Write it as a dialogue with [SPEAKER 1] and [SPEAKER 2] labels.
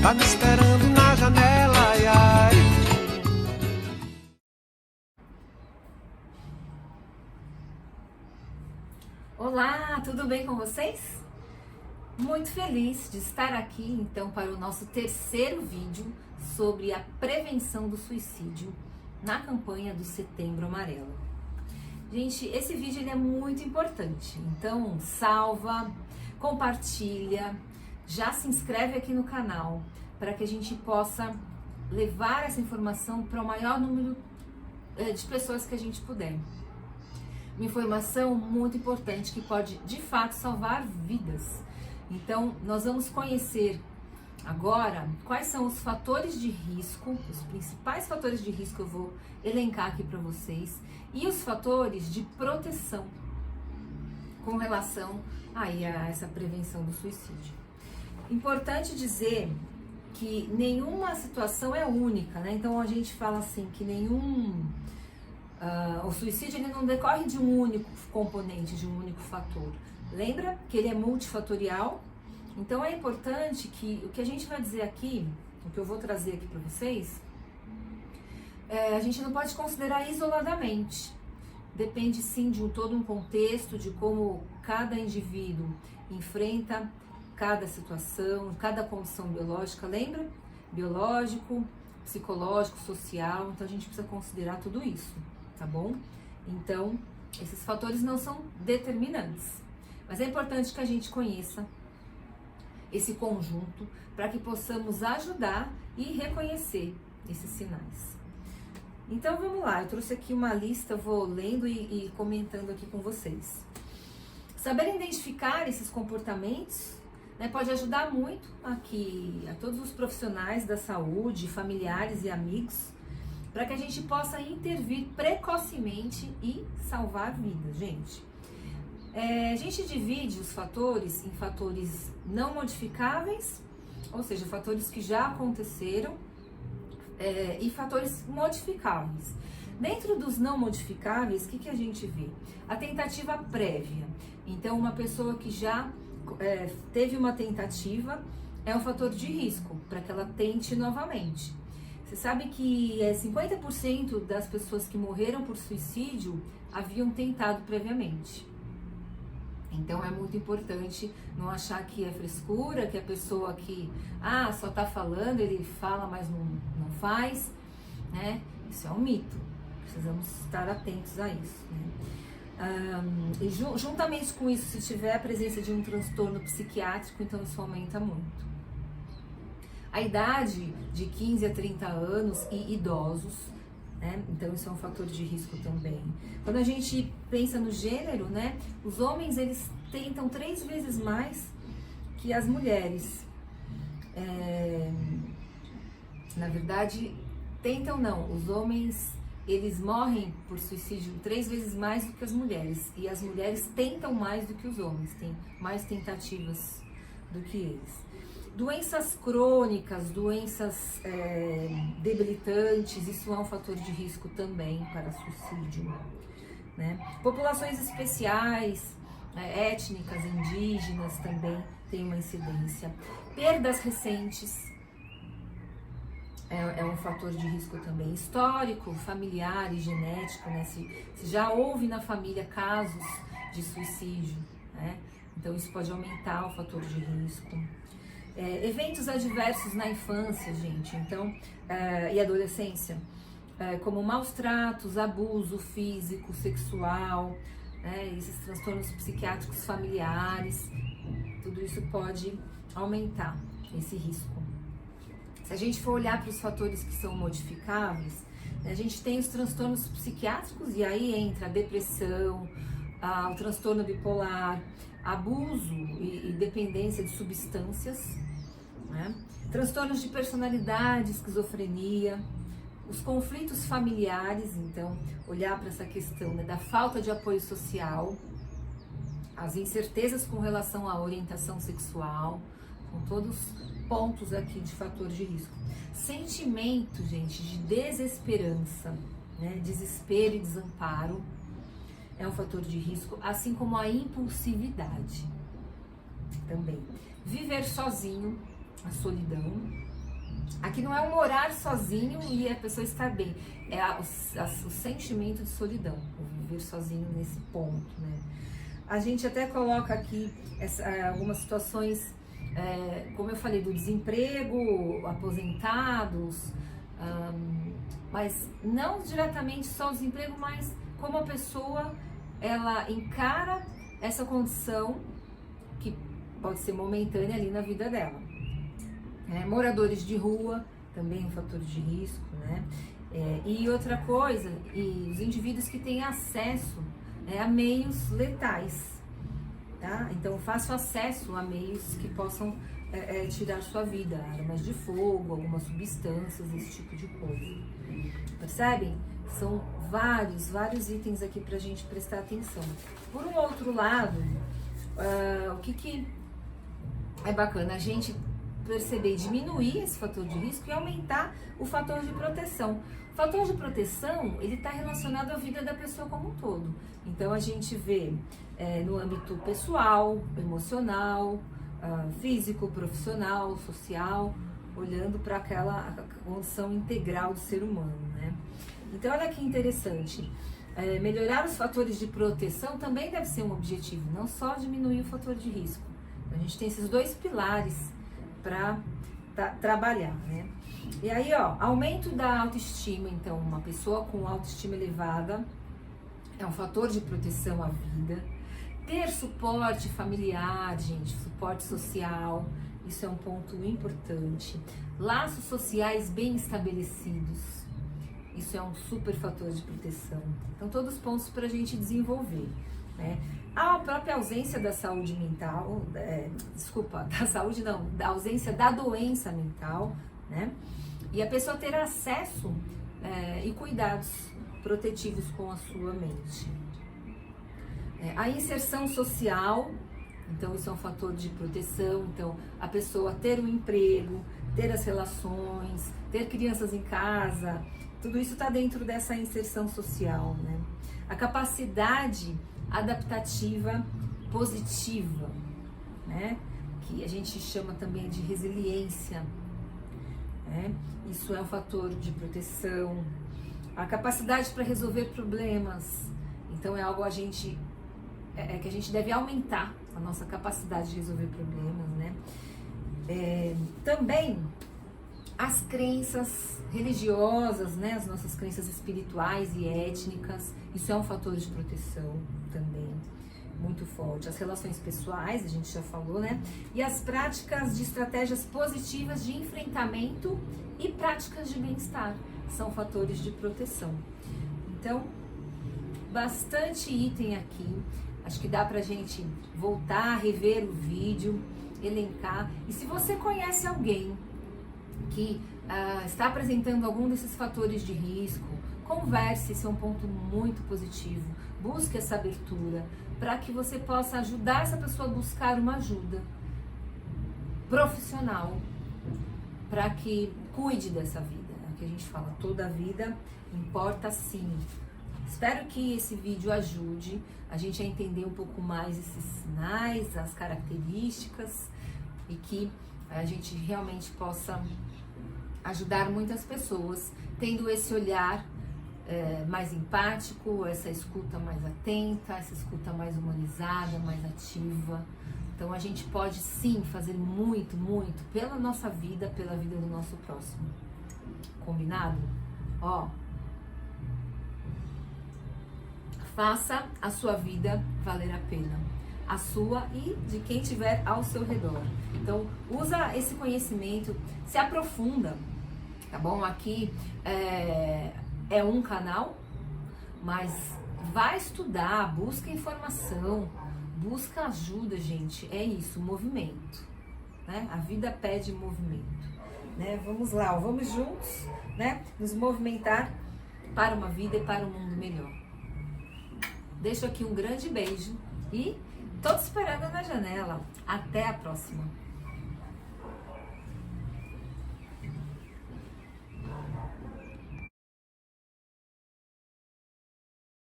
[SPEAKER 1] Tá me esperando na janela, ai, ai.
[SPEAKER 2] Olá, tudo bem com vocês? Muito feliz de estar aqui então para o nosso terceiro vídeo sobre a prevenção do suicídio na campanha do Setembro Amarelo. Gente, esse vídeo ele é muito importante, então salva, compartilha, já se inscreve aqui no canal para que a gente possa levar essa informação para o maior número de pessoas que a gente puder. Uma informação muito importante que pode de fato salvar vidas. Então, nós vamos conhecer agora quais são os fatores de risco, os principais fatores de risco eu vou elencar aqui para vocês, e os fatores de proteção com relação aí a essa prevenção do suicídio. Importante dizer que nenhuma situação é única, né? Então a gente fala assim que o suicídio ele não decorre de um único componente, de um único fator. Lembra que ele é multifatorial? Então é importante que o que a gente vai dizer aqui, o que eu vou trazer aqui para vocês, a gente não pode considerar isoladamente. Depende sim de todo um contexto, de como cada indivíduo enfrenta cada situação, cada condição biológica, lembra? Biológico, psicológico, social, então a gente precisa considerar tudo isso, tá bom? Então, esses fatores não são determinantes, mas é importante que a gente conheça esse conjunto para que possamos ajudar e reconhecer esses sinais. Então vamos lá, eu trouxe aqui uma lista, eu vou lendo e comentando aqui com vocês. Saber identificar esses comportamentos, né, pode ajudar muito aqui a todos os profissionais da saúde, familiares e amigos, para que a gente possa intervir precocemente e salvar vidas, gente. A gente divide os fatores em fatores não modificáveis, ou seja, fatores que já aconteceram, e fatores modificáveis. Dentro dos não modificáveis, o que a gente vê? A tentativa prévia. Então, uma pessoa que já teve uma tentativa é um fator de risco para que ela tente novamente. Você sabe que 50% das pessoas que morreram por suicídio haviam tentado previamente. Então é muito importante não achar que é frescura, que a pessoa que só tá falando, ele fala, mas não faz, né? Isso é um mito. Precisamos estar atentos a isso, né? E juntamente com isso, se tiver a presença de um transtorno psiquiátrico, então isso aumenta muito. A idade de 15 a 30 anos e idosos, né? Então isso é um fator de risco também. Quando a gente pensa no gênero, né? Os homens eles tentam 3 vezes mais que as mulheres. Na verdade, tentam não. Os homens eles morrem por suicídio 3 vezes mais do que as mulheres. E as mulheres tentam mais do que os homens, têm mais tentativas do que eles. Doenças crônicas, doenças debilitantes, isso é um fator de risco também para suicídio, né? Populações especiais, étnicas, indígenas também têm uma incidência. Perdas recentes é um fator de risco também. Histórico, familiar e genético, né? Se já houve na família casos de suicídio, né? Então isso pode aumentar o fator de risco. Eventos adversos na infância, gente, então, e adolescência, como maus tratos, abuso físico, sexual, esses transtornos psiquiátricos familiares, tudo isso pode aumentar esse risco. Se a gente for olhar para os fatores que são modificáveis, a gente tem os transtornos psiquiátricos e aí entra a depressão, o transtorno bipolar, abuso e dependência de substâncias, né? Transtornos de personalidade, esquizofrenia, os conflitos familiares, então olhar para essa questão, né, da falta de apoio social, as incertezas com relação à orientação sexual, com todos pontos aqui de fator de risco. Sentimento, gente, de desesperança, né, desespero e desamparo é um fator de risco, assim como a impulsividade. também. Viver sozinho, a solidão. Aqui não é um morar sozinho e a pessoa estar bem, é o sentimento de solidão, o viver sozinho nesse ponto, né? A gente até coloca aqui algumas situações, como eu falei, do desemprego, aposentados, mas não diretamente só o desemprego, mas como a pessoa ela encara essa condição que pode ser momentânea ali na vida dela. Moradores de rua, também um fator de risco, né? E outra coisa, e os indivíduos que têm acesso a meios letais, tá? Então, fácil acesso a meios que possam tirar sua vida, armas de fogo, algumas substâncias, esse tipo de coisa. Percebem? São vários itens aqui pra gente prestar atenção. Por um outro lado, o que é bacana? A gente perceber e diminuir esse fator de risco e aumentar o fator de proteção. O fator de proteção, ele está relacionado à vida da pessoa como um todo. Então, a gente vê no âmbito pessoal, emocional, físico, profissional, social, olhando para aquela condição integral do ser humano, né? Então, olha que interessante. Melhorar os fatores de proteção também deve ser um objetivo, não só diminuir o fator de risco. A gente tem esses dois pilares para trabalhar, né? E aí, aumento da autoestima. Então, uma pessoa com autoestima elevada é um fator de proteção à vida. Ter suporte familiar, gente, suporte social, isso é um ponto importante. Laços sociais bem estabelecidos, isso é um super fator de proteção. Então, todos os pontos para a gente desenvolver, né? A própria ausência da saúde mental, da ausência da doença mental, né? E a pessoa ter acesso e cuidados protetivos com a sua mente. A inserção social, então isso é um fator de proteção. Então, a pessoa ter um emprego, ter as relações, ter crianças em casa, tudo isso está dentro dessa inserção social, né? A capacidade adaptativa positiva, né? Que a gente chama também de resiliência, né? Isso é um fator de proteção. A capacidade para resolver problemas, então é algo que a gente deve aumentar a nossa capacidade de resolver problemas, né? Também as crenças religiosas, né? As nossas crenças espirituais e étnicas, isso é um fator de proteção também muito forte. As relações pessoais, a gente já falou, né? E as práticas de estratégias positivas de enfrentamento e práticas de bem-estar são fatores de proteção. Então, bastante item aqui. Acho que dá pra gente voltar, rever o vídeo, elencar. E se você conhece alguém que está apresentando algum desses fatores de risco, converse, esse é um ponto muito positivo. Busque essa abertura para que você possa ajudar essa pessoa a buscar uma ajuda profissional para que cuide dessa vida. É o que a gente fala, toda a vida importa sim. Espero que esse vídeo ajude a gente a entender um pouco mais esses sinais, as características e que a gente realmente possa ajudar muitas pessoas tendo esse olhar mais empático, essa escuta mais atenta, essa escuta mais humanizada, mais ativa. Então a gente pode sim fazer muito, muito pela nossa vida, pela vida do nosso próximo. Combinado? Faça a sua vida valer a pena. A sua e de quem estiver ao seu redor. Então, usa esse conhecimento, se aprofunda, tá bom? Aqui é um canal, mas vai estudar, busca informação, busca ajuda, gente. É isso, movimento, né? A vida pede movimento, né? Vamos lá, vamos juntos, né? Nos movimentar para uma vida e para um mundo melhor. Deixo aqui um grande beijo e tô te esperando na janela. Até a próxima!